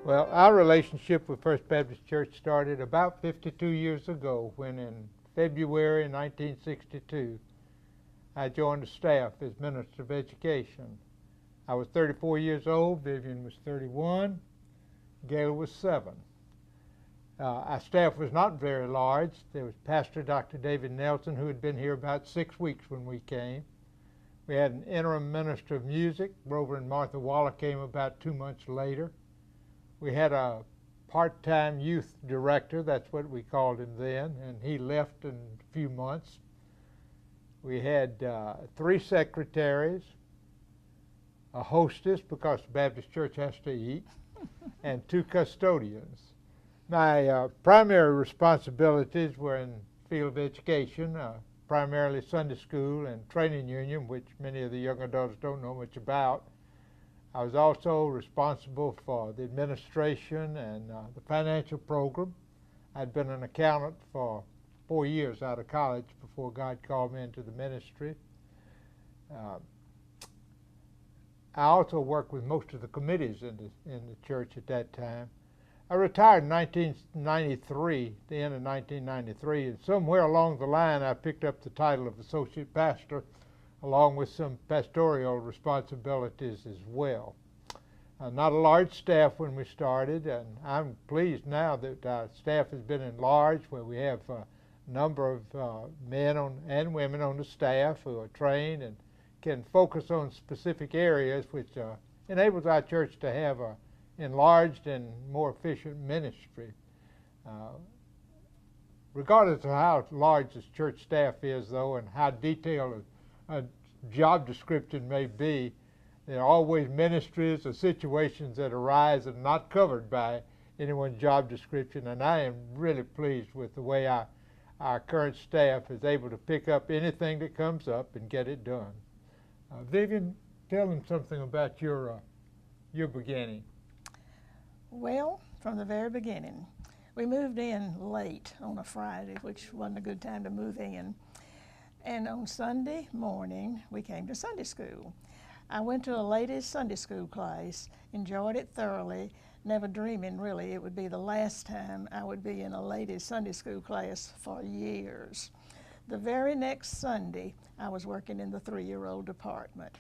Well, our relationship with First Baptist Church started about 52 years ago when in February 1962 I joined the staff as Minister of Education. I was 34 years old, Vivien was 31, Gayla was 7. Our staff was not very large. There was Pastor Dr. David Nelson, who had been here about 6 weeks when we came. We had an interim minister of music. Reverend Martha Waller came about 2 months later. We had a part-time youth director, that's what we called him then, and he left in a few months. We had 3 secretaries, a hostess, because the Baptist Church has to eat, and 2 custodians. My primary responsibilities were in the field of education, primarily Sunday school and training union, which many of the young adults don't know much about. I was also responsible for the administration and the financial program. I'd been an accountant for 4 years out of college before God called me into the ministry. I also worked with most of the committees in the church at that time. I retired in 1993, the end of 1993, and somewhere along the line I picked up the title of associate pastor along with some pastoral responsibilities as well. Not a large staff when we started, and I'm pleased now that our staff has been enlarged, where we have a number of men and women on the staff who are trained and can focus on specific areas, which enables our church to have a enlarged and more efficient ministry. Regardless of how large this church staff is, though, and how detailed a job description may be, there are always ministries or situations that arise and are not covered by anyone's job description, and I am really pleased with the way our current staff is able to pick up anything that comes up and get it done. Vivien, tell them something about your beginning. Well, from the very beginning, we moved in late on a Friday, which wasn't a good time to move in. And on Sunday morning, we came to Sunday school. I went to a ladies' Sunday school class, enjoyed it thoroughly, never dreaming really it would be the last time I would be in a ladies' Sunday school class for years. The very next Sunday, I was working in the 3-year-old department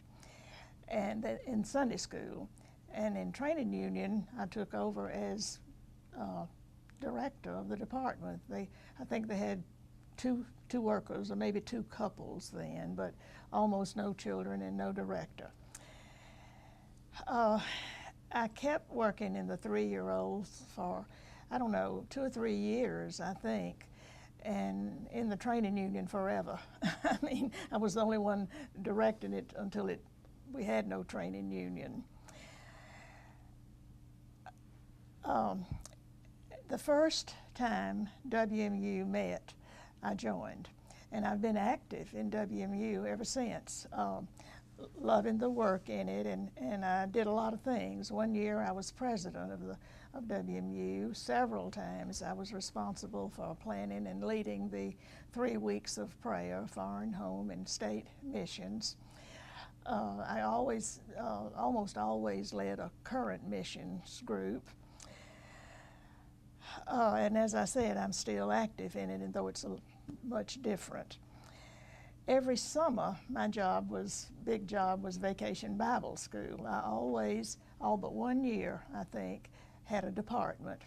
and in Sunday school. And in training union, I took over as director of the department. I think they had two workers, or maybe 2 couples then, but almost no children and no director. I kept working in the 3-year-olds for, I don't know, 2 or 3 years, I think, and in the training union forever. I mean, I was the only one directing it until we had no training union. The first time WMU met, I joined, and I've been active in WMU ever since, loving the work in it, and I did a lot of things. One year I was president of WMU. Several times I was responsible for planning and leading the 3 weeks of prayer, foreign, home, and state missions. I almost always led a current missions group. And as I said, I'm still active in it, and though it's much different. Every summer, my big job was Vacation Bible School. I always, all but 1 year, I think, had a department.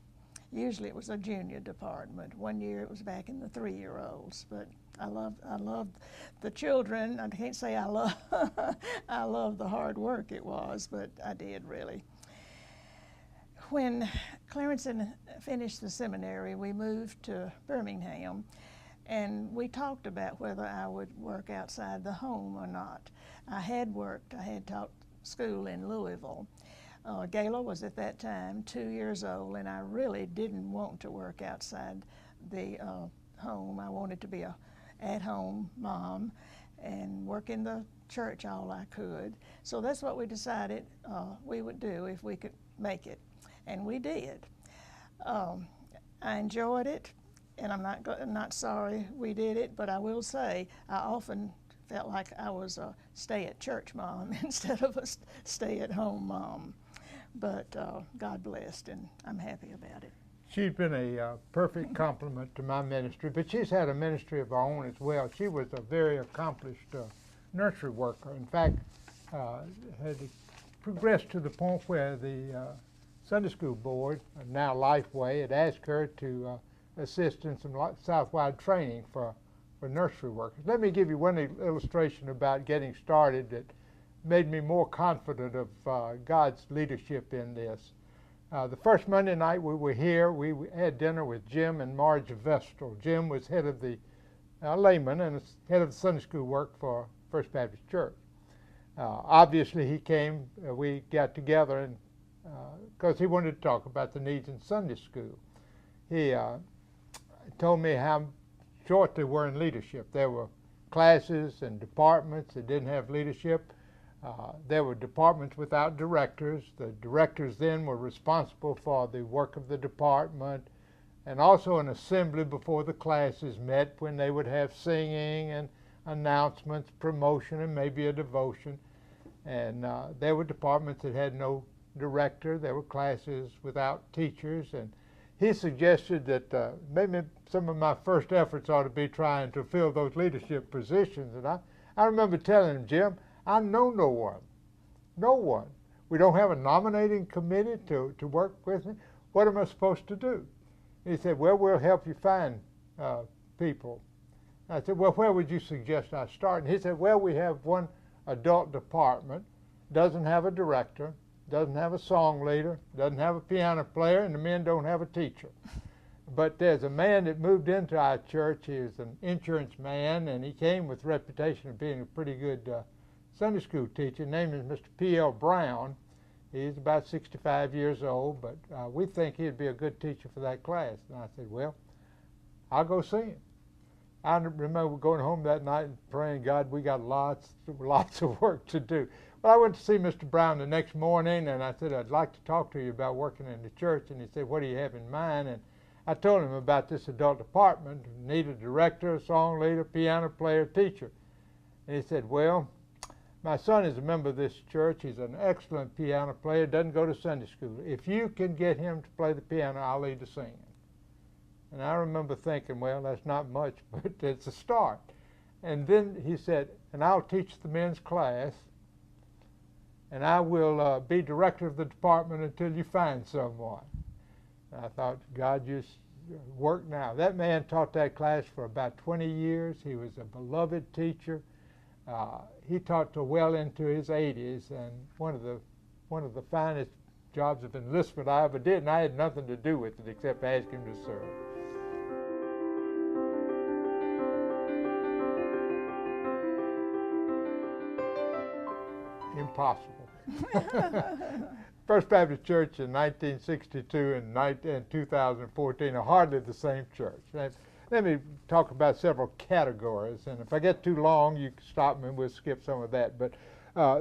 Usually it was a junior department. 1 year it was back in the 3-year-olds, but I loved the children. I can't say I love the hard work it was, but I did really. When Clarence finished the seminary, we moved to Birmingham, and we talked about whether I would work outside the home or not. I had taught school in Louisville. Gayla was at that time 2 years old, and I really didn't want to work outside the home. I wanted to be a at-home mom and work in the church all I could. So that's what we decided we would do if we could make it. And we did. I enjoyed it, and I'm not sorry we did it, but I will say I often felt like I was a stay-at-church mom instead of a stay-at-home mom. but God blessed, and I'm happy about it. She's been a perfect complement to my ministry, but she's had a ministry of her own as well. She was a very accomplished nursery worker. In fact, had progressed to the point where the Sunday School Board, now Lifeway, had asked her to assist in some Southwide training for nursery workers. Let me give you one illustration about getting started that made me more confident of God's leadership in this. The first Monday night we were here, we had dinner with Jim and Marge Vestal. Jim was head of the layman and head of the Sunday School work for First Baptist Church. Obviously he came, we got together and because he wanted to talk about the needs in Sunday school. He told me how short they were in leadership. There were classes and departments that didn't have leadership. There were departments without directors. The directors then were responsible for the work of the department, and also an assembly before the classes met when they would have singing and announcements, promotion, and maybe a devotion. And there were departments that had no director. There were classes without teachers, and he suggested that maybe some of my first efforts ought to be trying to fill those leadership positions. And I remember telling him, Jim, I know no one. No one. We don't have a nominating committee to work with me. What am I supposed to do? He said, well, we'll help you find people. I said, well, where would you suggest I start? And he said, well, we have one adult department, doesn't have a director, doesn't have a song leader, doesn't have a piano player, and the men don't have a teacher. But there's a man that moved into our church. He was an insurance man, and he came with reputation of being a pretty good Sunday school teacher. His name is Mr. P.L. Brown. He's about 65 years old, but we think he'd be a good teacher for that class. And I said, well, I'll go see him. I remember going home that night and praying, God, we got lots of work to do. But I went to see Mr. Brown the next morning, and I said, I'd like to talk to you about working in the church. And he said, what do you have in mind? And I told him about this adult department, need a director, a song leader, piano player, teacher. And he said, well, my son is a member of this church. He's an excellent piano player, doesn't go to Sunday school. If you can get him to play the piano, I'll lead the singing. And I remember thinking, well, that's not much, but it's a start. And then he said, and I'll teach the men's class, and I will be director of the department until you find someone. And I thought, God, you work now. That man taught that class for about 20 years. He was a beloved teacher. He taught till well into his 80s, and one of the finest jobs of enlistment I ever did, and I had nothing to do with it except ask him to serve. Impossible. First Baptist Church in 1962 and 2014 are hardly the same church. Let me talk about several categories, and if I get too long, you can stop me and we'll skip some of that. But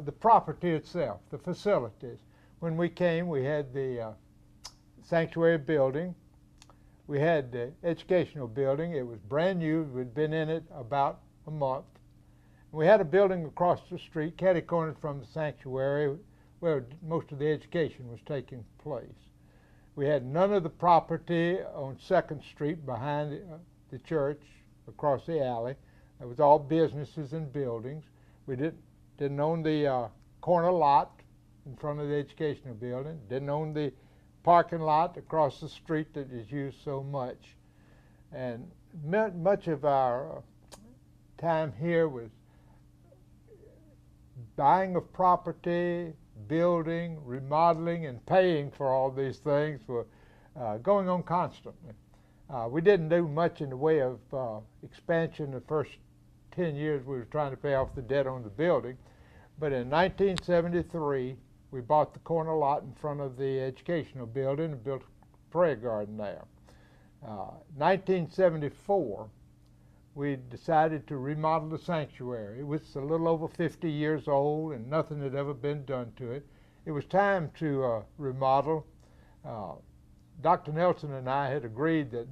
the property itself, the facilities. When we came, we had the sanctuary building. We had the educational building. It was brand new. We'd been in it about a month. We had a building across the street, catty-cornered from the sanctuary, where most of the education was taking place. We had none of the property on 2nd Street behind the church, across the alley. It was all businesses and buildings. We didn't own the corner lot in front of the educational building, didn't own the parking lot across the street that is used so much. And much of our time here was buying of property, building, remodeling, and paying for all these things were going on constantly. We didn't do much in the way of expansion the first 10 years we were trying to pay off the debt on the building. But in 1973, we bought the corner lot in front of the educational building and built a prayer garden there. 1974, we decided to remodel the sanctuary. It was a little over 50 years old and nothing had ever been done to it. It was time to remodel. Dr. Nelson and I had agreed that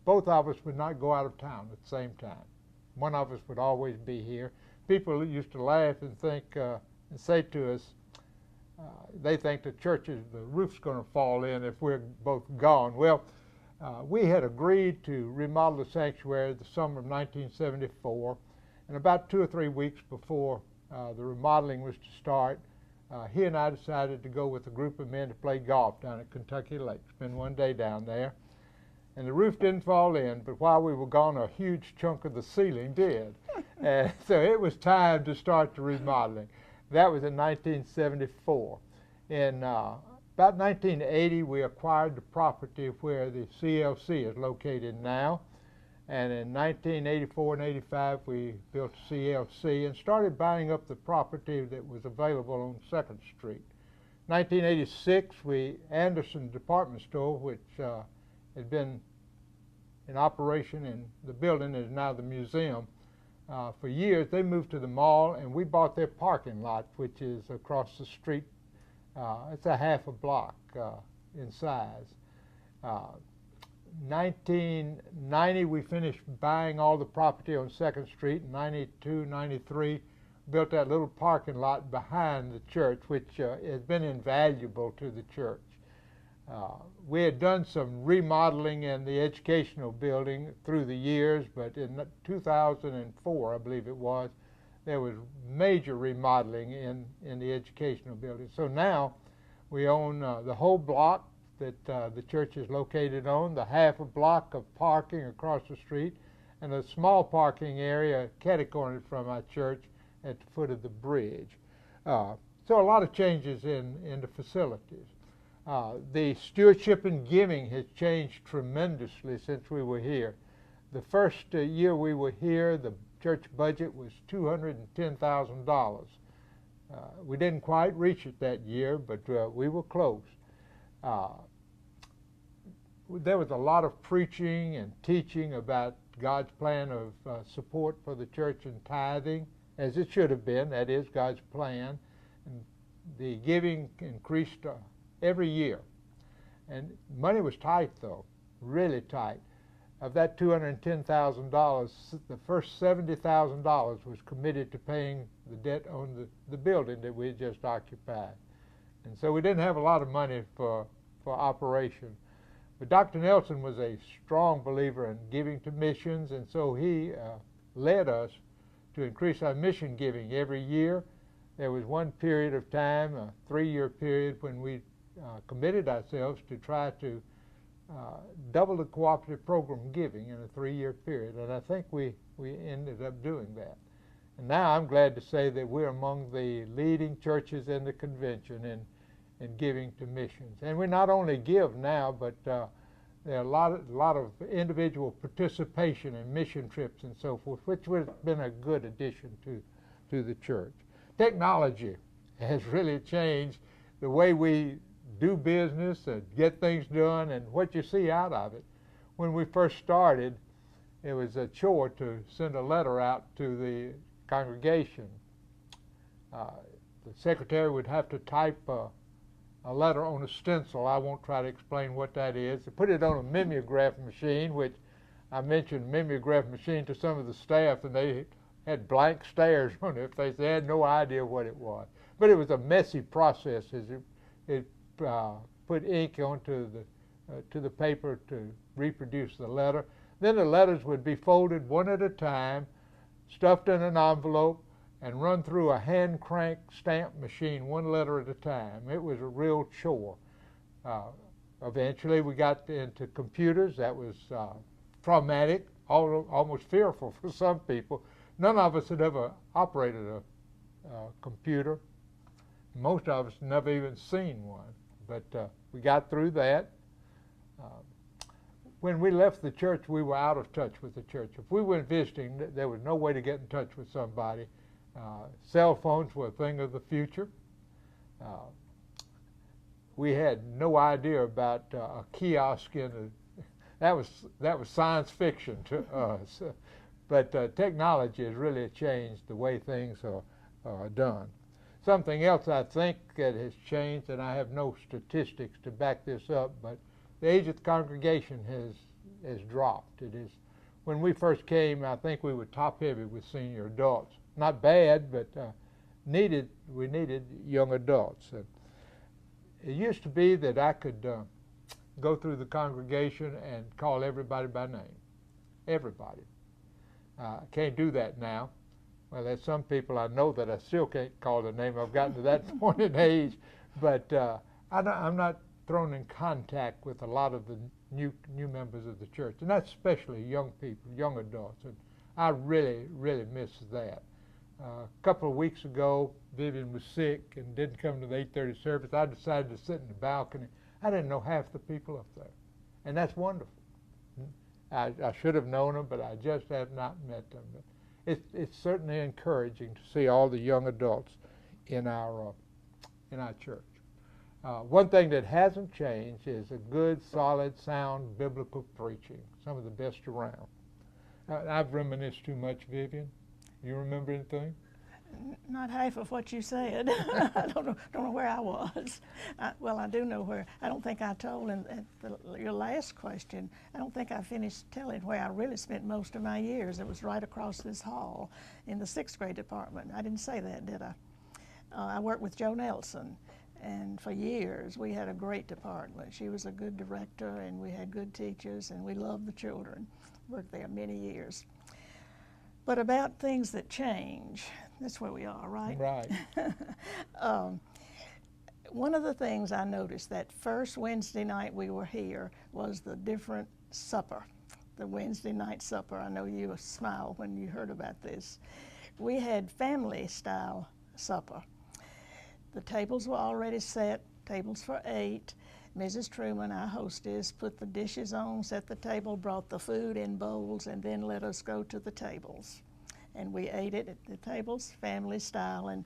both of us would not go out of town at the same time. One of us would always be here. People used to laugh and think and say to us, they think the roof's going to fall in if we're both gone. Well, we had agreed to remodel the sanctuary the summer of 1974, and about 2 or 3 weeks before the remodeling was to start, he and I decided to go with a group of men to play golf down at Kentucky Lake, spend one day down there. And the roof didn't fall in, but while we were gone, a huge chunk of the ceiling did. And so it was time to start the remodeling. That was in 1974. In about 1980, we acquired the property where the CLC is located now. And in 1984 and 85, we built a CLC and started buying up the property that was available on 2nd Street. 1986, Anderson Department Store, which had been in operation, and the building is now the museum. For years, they moved to the mall, and we bought their parking lot, which is across the street. It's a half a block in size. 1990, we finished buying all the property on 2nd Street. In 92, 93, built that little parking lot behind the church, which has been invaluable to the church. We had done some remodeling in the educational building through the years, but in 2004, I believe it was, there was major remodeling in the educational building. So now we own the whole block that the church is located on, the half a block of parking across the street, and a small parking area catty-cornered from our church at the foot of the bridge. So a lot of changes in the facilities. The stewardship and giving has changed tremendously since we were here. The first year we were here, the church budget was $210,000. We didn't quite reach it that year, but we were close. There was a lot of preaching and teaching about God's plan of support for the church and tithing, as it should have been. That is God's plan. And the giving increased every year. And money was tight, though, really tight. Of that $210,000, the first $70,000 was committed to paying the debt on the building that we had just occupied. And so we didn't have a lot of money for operation. But Dr. Nelson was a strong believer in giving to missions, and so he led us to increase our mission giving every year. There was one period of time, a 3-year period, when we committed ourselves to try to double the cooperative program giving in a 3-year period, and I think we ended up doing that. And now I'm glad to say that we're among the leading churches in the convention in giving to missions. And we not only give now, but there are a lot of individual participation in mission trips and so forth, which has been a good addition to the church. Technology has really changed the way we do business and get things done and what you see out of it. When we first started, it was a chore to send a letter out to the congregation. The secretary would have to type a letter on a stencil. I won't try to explain what that is. They put it on a mimeograph machine, which I mentioned mimeograph machine to some of the staff, and they had blank stares on it. They had no idea what it was. But it was a messy process as it put ink onto the paper to reproduce the letter. Then the letters would be folded one at a time, stuffed in an envelope, and run through a hand-crank stamp machine one letter at a time. It was a real chore. Eventually we got into computers. That was traumatic, almost fearful for some people. None of us had ever operated a computer. Most of us never even seen one, but we got through that. When we left the church, we were out of touch with the church. If we went visiting, there was no way to get in touch with somebody. Cell phones were a thing of the future. We had no idea about a kiosk that was science fiction to us. But technology has really changed the way things are done. Something else I think that has changed, and I have no statistics to back this up, but the age of the congregation has dropped. It is, when we first came, I think we were top heavy with senior adults. Not bad, but we needed young adults. It used to be that I could go through the congregation and call everybody by name. Everybody. I can't do that now. Well, there's some people I know that I still can't call their name. I've gotten to that point in age. But I'm not thrown in contact with a lot of the new members of the church, and that's especially young people, young adults. And I really, really miss that. A couple of weeks ago, Vivien was sick and didn't come to the 8:30 service. I decided to sit in the balcony. I didn't know half the people up there, and that's wonderful. I should have known them, but I just have not met them. But it's certainly encouraging to see all the young adults in our church. One thing that hasn't changed is a good, solid, sound biblical preaching. Some of the best around. I've reminisced too much, Vivien. You remember anything? Not half of what you said. I don't know where I was. Well, I do know where. I don't think I told your last question. I don't think I finished telling where I really spent most of my years. It was right across this hall in the 6th grade department. I didn't say that, did I? I worked with Jo Nelson, and for years we had a great department. She was a good director, and we had good teachers, and we loved the children. Worked there many years. But about things that change, that's where we are, right? Right. One of the things I noticed that first Wednesday night we were here was the different supper, the Wednesday night supper. I know you smiled when you heard about this. We had family-style supper. The tables were already set, tables for 8. Mrs. Truman, our hostess, put the dishes on, set the table, brought the food in bowls, and then let us go to the tables. And we ate it at the tables, family style, and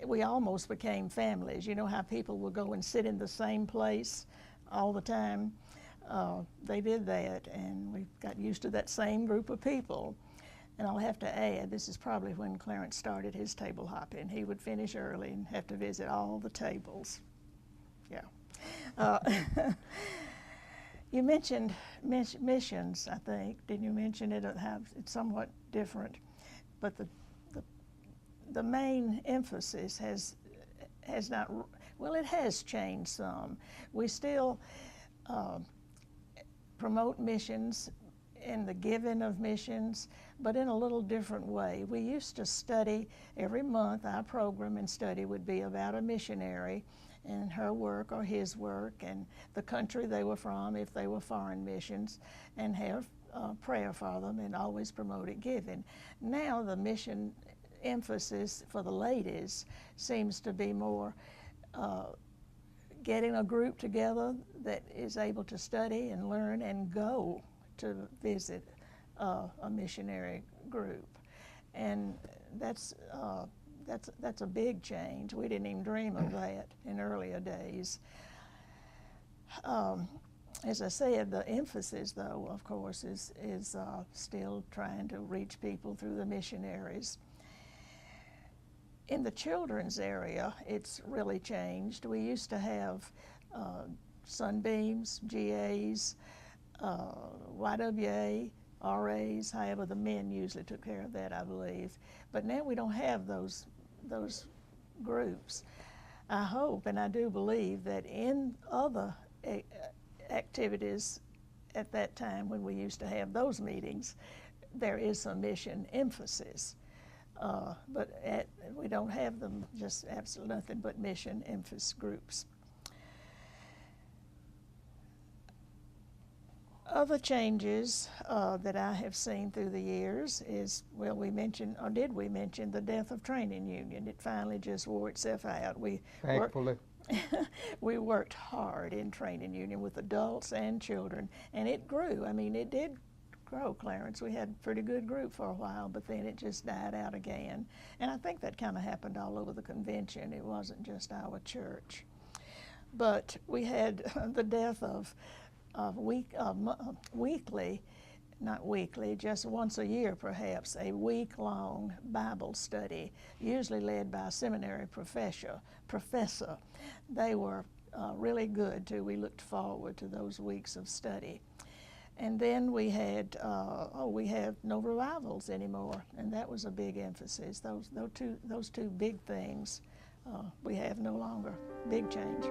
we almost became families. You know how people will go and sit in the same place all the time? They did that, and we got used to that same group of people. And I'll have to add, this is probably when Clarence started his table hopping. He would finish early and have to visit all the tables. Yeah. You mentioned missions, I think. Didn't you mention it? It's somewhat different, but the main emphasis has not. Well, it has changed some. We still promote missions in the giving of missions, but in a little different way. We used to study every month. Our program and study would be about a missionary and her work or his work and the country they were from if they were foreign missions, and have prayer for them and always promoted giving. Now the mission emphasis for the ladies seems to be more getting a group together that is able to study and learn and go to visit a missionary group. And that's a big change. We didn't even dream of that in earlier days. As I said, the emphasis, though, of course, is still trying to reach people through the missionaries. In the children's area, it's really changed. We used to have Sunbeams, GAs, YWA, RAs, however the men usually took care of that, I believe. But now we don't have those groups. I hope and I do believe that in other activities at that time when we used to have those meetings, there is some mission emphasis. But we don't have them, just absolutely nothing but mission emphasis groups. Other changes that I have seen through the years is, well, we mentioned, or did we mention, the death of training union. It finally just wore itself out. Thankfully. We worked hard in training union with adults and children, and it grew. I mean, it did grow, Clarence. We had a pretty good group for a while, but then it just died out again. And I think that kind of happened all over the convention. It wasn't just our church. But we had the death of weekly, not weekly, just once a year perhaps, a week-long Bible study, usually led by a seminary professor. They were really good too. We looked forward to those weeks of study. And then we had, we have no revivals anymore, and that was a big emphasis. Those two big things we have no longer. Big change.